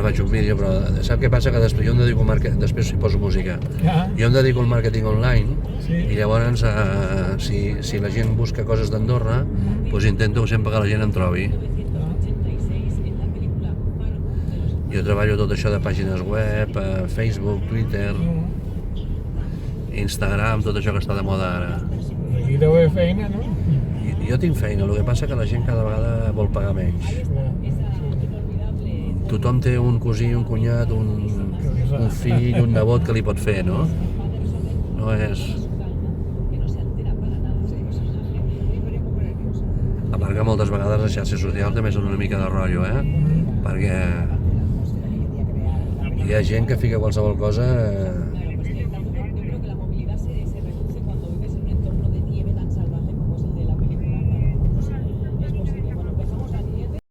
Ara faig un vídeo, però sap què passa? Que després jo em dedico al màrqueting, després hi poso música. Jo em dedico al màrqueting online i llavors si la gent busca coses d'Andorra, doncs intento sempre que la gent em trobi. Jo treballo tot això de pàgines web, Facebook, Twitter, Instagram, tot això que està de moda ara. Aquí deu haver feina, no? Jo tinc feina, el que passa que la gent cada vegada vol pagar menys. Tothom té un cosí, un cunyat, un fill, un nebot que li pot fer, no? No és... A part que moltes vegades les xarxes socials també són una mica de rotllo, Perquè hi ha gent que fica qualsevol cosa